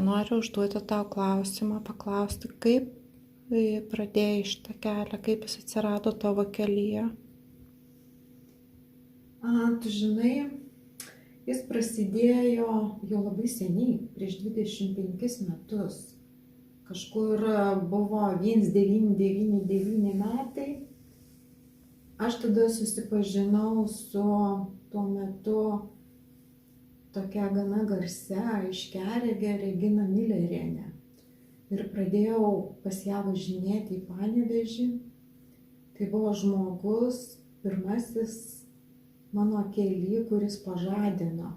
noriu užduoti tau klausimą, paklausti, kaip pradėjai šitą kelią, kaip jis atsirado tavo kelyje. Tu žinai, jis prasidėjo jau labai seniai, prieš 25 metus. Kažkur buvo 1999 metai. Aš tada susipažinau su tuo metu tokia gana garsia, aiškiaregė Regina Millerienė. Ir pradėjau pas ją važinėti į Panevėžį. Tai buvo žmogus, pirmasis mano kely, kuris pažadino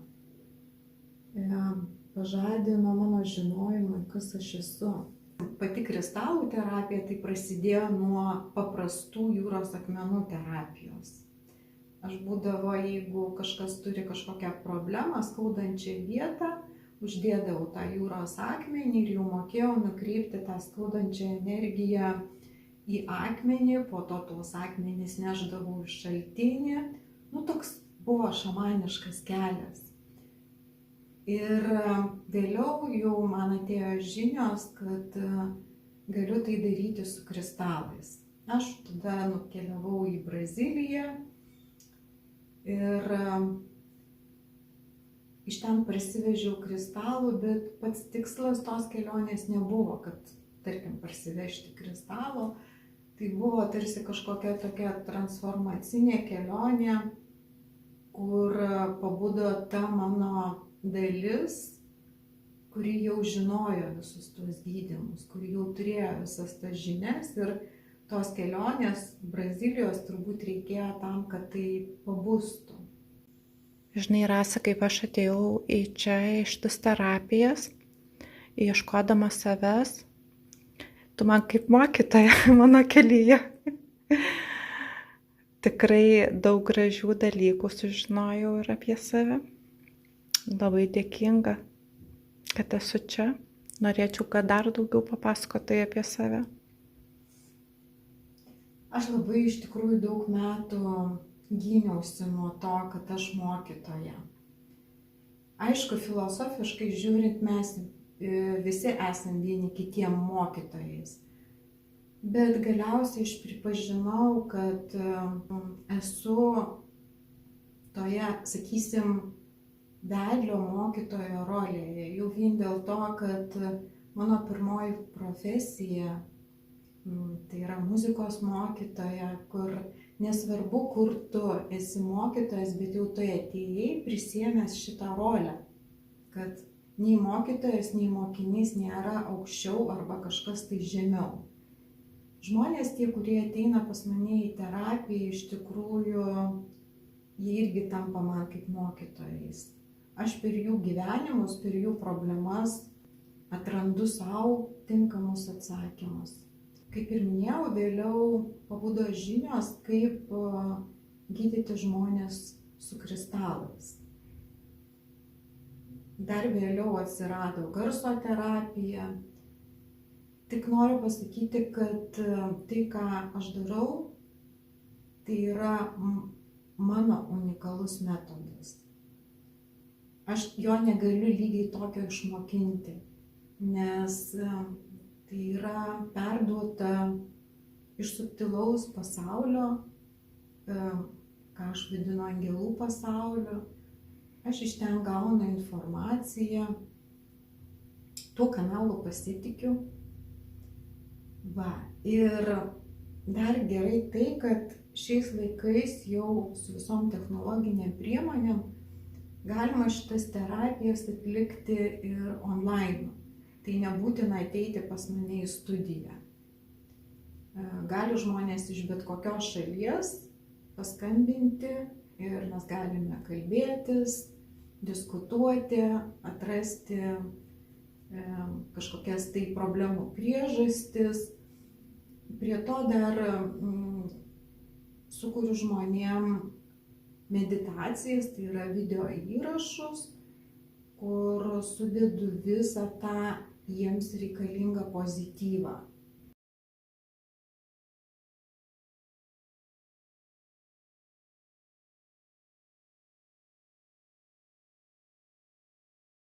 mano žinojimui, kas aš esu. Pati kristalų terapija tai prasidėjo nuo paprastų jūros akmenų terapijos. Aš būdavo, jeigu kažkas turi kažkokią problemą, skaudančią vietą, uždėdavau tą jūros akmenį ir jau mokėjau nukreipti tą skaudančią energiją į akmenį, po to tuos akmenys nešdavau į šaltinį. Toks buvo šamaniškas kelias. Ir vėliau jau man atėjo žinios, kad galiu tai daryti su kristalais. Aš tada nukeliavau į Braziliją ir iš ten parsivežiau kristalų, bet pats tikslas tos kelionės nebuvo, kad, tarkim, parsivežti kristalo. Tai buvo tarsi kažkokia tokia transformacinė kelionė, kur pabudo ta mano dalis, kuri jau žinojo visus tuos gydymus, kuri jau turėjo visas tas žinias ir tos kelionės Brazilijos turbūt reikėjo tam, kad tai pabustų. Žinai, Rasa, kaip aš atėjau į čia, į šitas terapijas, ieškodama savęs, tu man kaip mokytoja mano kelyje. Tikrai daug gražių dalykų sužinojau ir apie save. Labai dėkinga, kad esu čia. Norėčiau, kad dar daugiau papasakotai apie save. Aš labai iš tikrųjų daug metų gyniausi nuo to, kad aš mokytoja. Aišku, filosofiškai žiūrint, mes visi esam vieni kitiem mokytojais. Bet galiausiai aš pripažinau, kad esu toje, sakysim, vedlio mokytojo rolėje. Jau vien dėl to, kad mano pirmoji profesija, tai yra muzikos mokytoja, kur nesvarbu, kur tu esi mokytojas, bet jau tu atėjai prisiėmęs šitą rolę, kad nei mokytojas, nei mokinys nėra aukščiau arba kažkas tai žemiau. Žmonės tie, kurie ateina pas mane į terapiją, iš tikrųjų, jie irgi tampa man kaip mokytojais. Aš per jų gyvenimus, per jų problemas atrandu savo tinkamus atsakymus. Kaip ir minėjau, vėliau pabudo žinios, kaip gydyti žmonės su kristalais. Dar vėliau atsirado garso terapija. Tik noriu pasakyti, kad tai, ką aš darau, tai yra mano unikalus metodas. Aš jo negaliu lygiai tokio išmokinti, nes tai yra perduota iš subtilaus pasaulio, ką aš vadinu angelų pasauliu. Aš iš ten gaunu informaciją, tuo kanalu pasitikiu. Ir dar gerai tai, kad šiais laikais jau su visom technologinėm priemonėm galima šitas terapijas atlikti ir online. Tai nebūtina ateiti pas mane į studiją. Gali žmonės iš bet kokios šalies paskambinti ir mes galime kalbėtis, diskutuoti, atrasti kažkokias tai problemų priežastis. Prie to dar sukuriu žmonėm meditacijas, tai yra video įrašus, kur sudedu visą tą jiems reikalingą pozityvą.